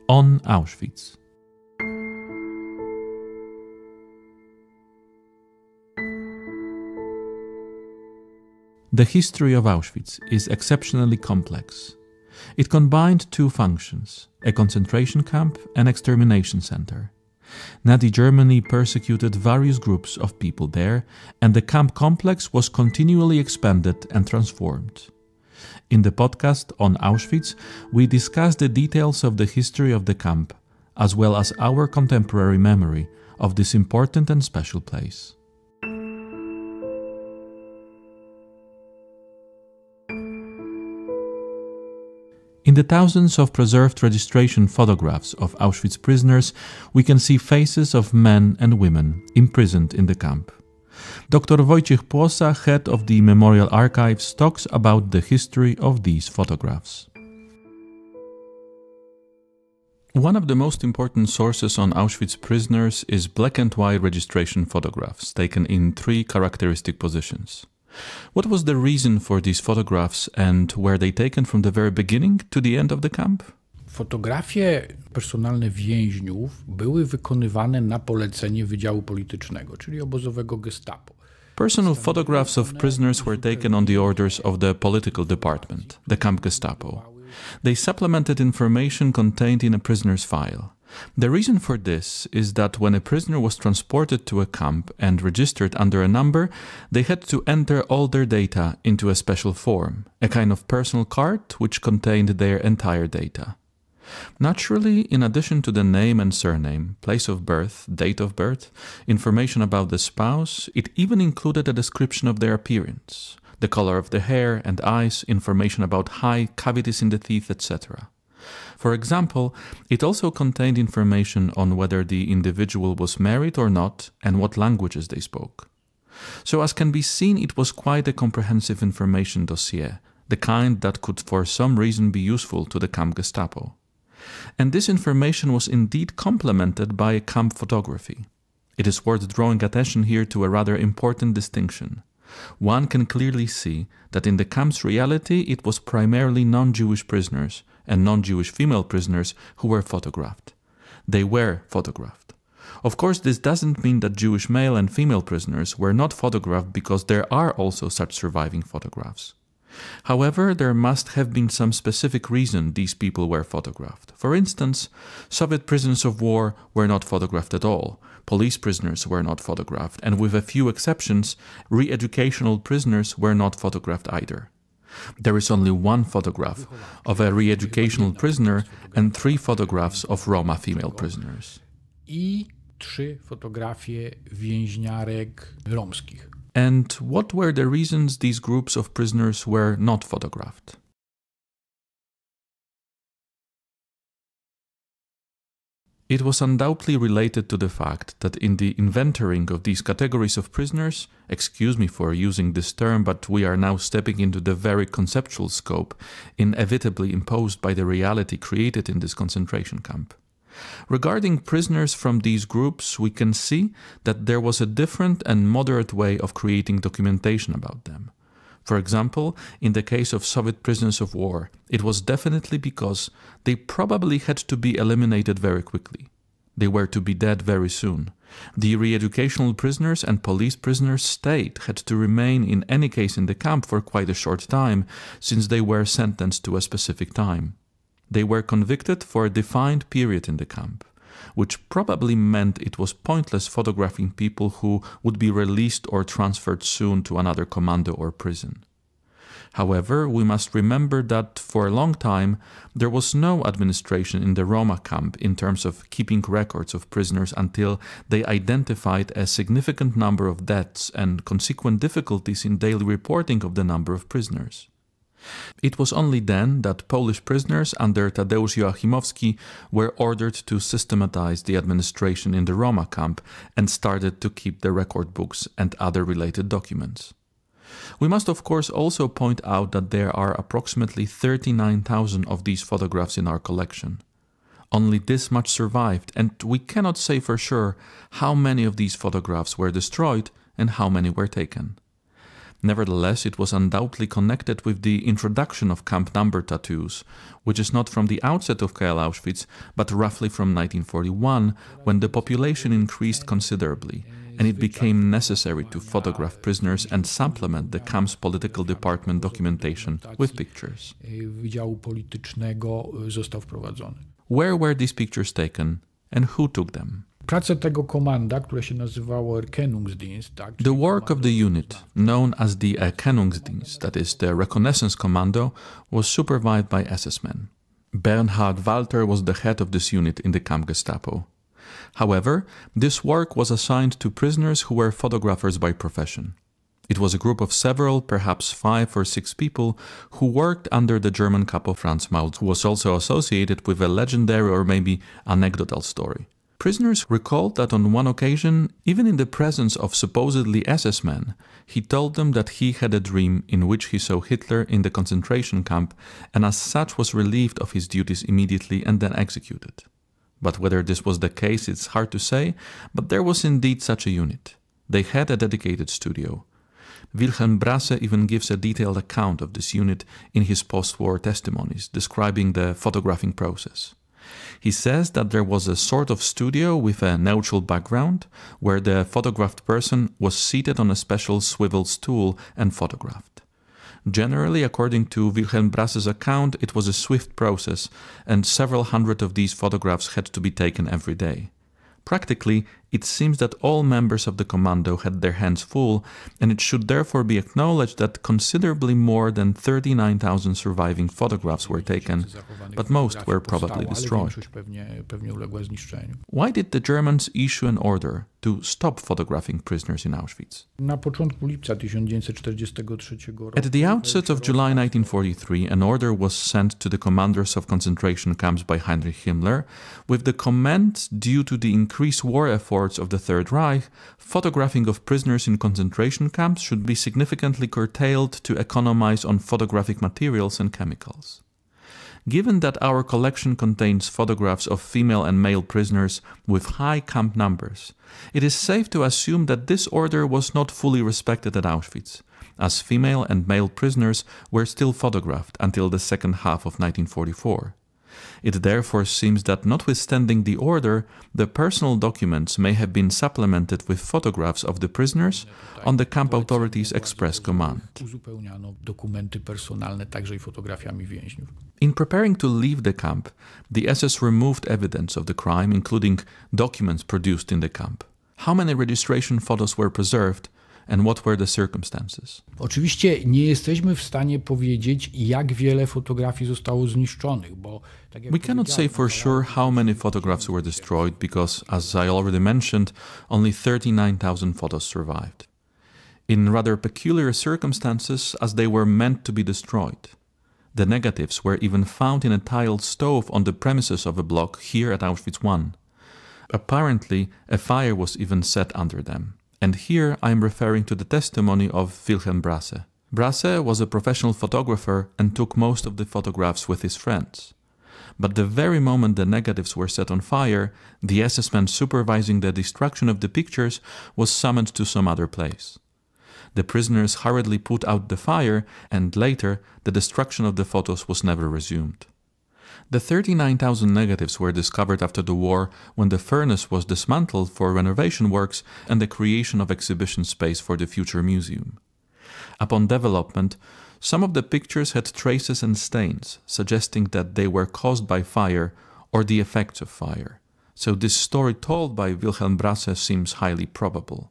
on Auschwitz. The history of Auschwitz is exceptionally complex. It combined two functions, a concentration camp and extermination center. Nazi Germany persecuted various groups of people there, and the camp complex was continually expanded and transformed. In the podcast on Auschwitz, we discuss the details of the history of the camp, as well as our contemporary memory of this important and special place. In the thousands of preserved registration photographs of Auschwitz prisoners, we can see faces of men and women imprisoned in the camp. Dr. Wojciech Płosa, head of the Memorial Archives, talks about the history of these photographs. One of the most important sources on Auschwitz prisoners is black and white registration photographs taken in three characteristic positions. What was the reason for these photographs and were they taken from the very beginning to the end of the camp? Fotografie personalne więźniów były wykonywane na polecenie Wydziału Politycznego, czyli obozowego Gestapo. Personal photographs of prisoners were taken on the orders of the political department, the camp Gestapo. They supplemented information contained in a prisoner's file. The reason for this is that when a prisoner was transported to a camp and registered under a number, they had to enter all their data into a special form, a kind of personal card which contained their entire data. Naturally, in addition to the name and surname, place of birth, date of birth, information about the spouse, it even included a description of their appearance, the color of the hair and eyes, information about height, cavities in the teeth, etc. For example, it also contained information on whether the individual was married or not and what languages they spoke. So as can be seen, it was quite a comprehensive information dossier, the kind that could for some reason be useful to the camp Gestapo. And this information was indeed complemented by a camp photography. It is worth drawing attention here to a rather important distinction. One can clearly see that in the camp's reality it was primarily non-Jewish prisoners and non-Jewish female prisoners who were photographed. They were photographed. Of course, this doesn't mean that Jewish male and female prisoners were not photographed, because there are also such surviving photographs. However, there must have been some specific reason these people were photographed. For instance, Soviet prisoners of war were not photographed at all, police prisoners were not photographed, and with a few exceptions, re-educational prisoners were not photographed either. There is only one photograph of a re-educational prisoner and 3 photographs of Roma female prisoners. I 3 fotografie więźniarek romskich. And what were the reasons these groups of prisoners were not photographed? It was undoubtedly related to the fact that in the inventorying of these categories of prisoners, excuse me for using this term, but we are now stepping into the very conceptual scope inevitably imposed by the reality created in this concentration camp. Regarding prisoners from these groups, we can see that there was a different and moderate way of creating documentation about them. For example, in the case of Soviet prisoners of war, it was definitely because they probably had to be eliminated very quickly. They were to be dead very soon. The re-educational prisoners and police prisoners stayed, had to remain in any case in the camp for quite a short time, since they were sentenced to a specific time. They were convicted for a defined period in the camp, which probably meant it was pointless photographing people who would be released or transferred soon to another commando or prison. However, we must remember that for a long time there was no administration in the Roma camp in terms of keeping records of prisoners until they identified a significant number of deaths and consequent difficulties in daily reporting of the number of prisoners. It was only then that Polish prisoners under Tadeusz Joachimowski were ordered to systematize the administration in the Roma camp and started to keep the record books and other related documents. We must of course also point out that there are approximately 39,000 of these photographs in our collection. Only this much survived, and we cannot say for sure how many of these photographs were destroyed and how many were taken. Nevertheless, it was undoubtedly connected with the introduction of camp number tattoos, which is not from the outset of KL Auschwitz, but roughly from 1941, when the population increased considerably, and it became necessary to photograph prisoners and supplement the camp's political department documentation with pictures. Where were these pictures taken, and who took them? The work of the unit, known as the Erkennungsdienst, that is, the Reconnaissance Commando, was supervised by SS men. Bernhard Walter was the head of this unit in the camp Gestapo. However, this work was assigned to prisoners who were photographers by profession. It was a group of several, perhaps 5 or 6 people, who worked under the German capo Franz Mautz, who was also associated with a legendary or maybe anecdotal story. Prisoners recalled that on one occasion, even in the presence of supposedly SS men, he told them that he had a dream in which he saw Hitler in the concentration camp and as such was relieved of his duties immediately and then executed. But whether this was the case, it's hard to say, but there was indeed such a unit. They had a dedicated studio. Wilhelm Brasse even gives a detailed account of this unit in his post-war testimonies, describing the photographing process. He says that there was a sort of studio with a neutral background, where the photographed person was seated on a special swivel stool and photographed. Generally, according to Wilhelm Brasse's account, it was a swift process, and several hundred of these photographs had to be taken every day. Practically, it seems that all members of the commando had their hands full, and it should therefore be acknowledged that considerably more than 39,000 surviving photographs were taken, but most were probably destroyed. Why did the Germans issue an order to stop photographing prisoners in Auschwitz? At the outset of July 1943, an order was sent to the commanders of concentration camps by Heinrich Himmler, with the command, due to the increased war efforts of the Third Reich, photographing of prisoners in concentration camps should be significantly curtailed to economize on photographic materials and chemicals. Given that our collection contains photographs of female and male prisoners with high camp numbers, it is safe to assume that this order was not fully respected at Auschwitz, as female and male prisoners were still photographed until the second half of 1944. It therefore seems that notwithstanding the order, the personal documents may have been supplemented with photographs of the prisoners on the camp authorities' express command. In preparing to leave the camp, the SS removed evidence of the crime, including documents produced in the camp. How many registration photos were preserved, and what were the circumstances? Oczywiście nie jesteśmy w stanie powiedzieć, jak wiele fotografii zostało zniszczonych, bo we cannot say for sure how many photographs were destroyed because, as I already mentioned, only 39,000 photos survived. In rather peculiar circumstances, as they were meant to be destroyed. The negatives were even found in a tiled stove on the premises of a block here at Auschwitz I. Apparently, a fire was even set under them. And here I am referring to the testimony of Wilhelm Brasse. Brasse was a professional photographer and took most of the photographs with his friends. But the very moment the negatives were set on fire, the SS man supervising the destruction of the pictures was summoned to some other place. The prisoners hurriedly put out the fire, and later the destruction of the photos was never resumed. The 39,000 negatives were discovered after the war, when the furnace was dismantled for renovation works and the creation of exhibition space for the future museum. Upon development, some of the pictures had traces and stains, suggesting that they were caused by fire or the effects of fire, so this story told by Wilhelm Brasse seems highly probable.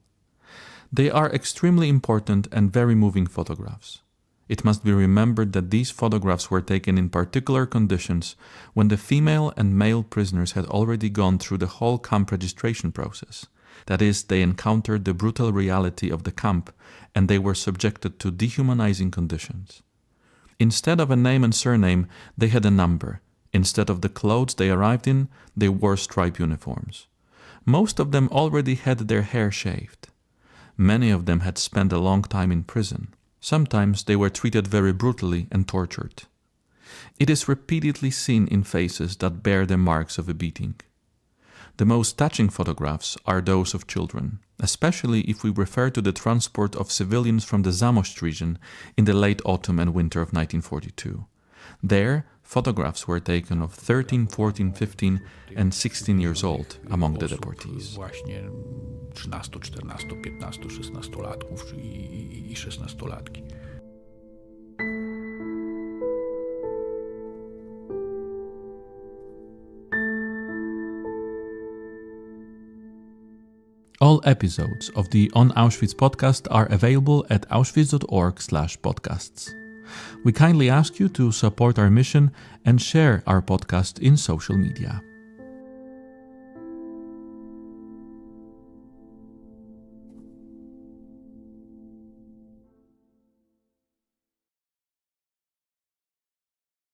They are extremely important and very moving photographs. It must be remembered that these photographs were taken in particular conditions when the female and male prisoners had already gone through the whole camp registration process. That is, they encountered the brutal reality of the camp and they were subjected to dehumanizing conditions. Instead of a name and surname, they had a number. Instead of the clothes they arrived in, they wore striped uniforms. Most of them already had their hair shaved. Many of them had spent a long time in prison. Sometimes they were treated very brutally and tortured. It is repeatedly seen in faces that bear the marks of a beating. The most touching photographs are those of children, especially if we refer to the transport of civilians from the Zamość region in the late autumn and winter of 1942. There, photographs were taken of 13, 14, 15 and 16 years old among the deportees. Właśnie 13, 14, 15, 16-latków i 16-latki. All episodes of the On Auschwitz podcast are available at auschwitz.org/podcasts. We kindly ask you to support our mission and share our podcast in social media.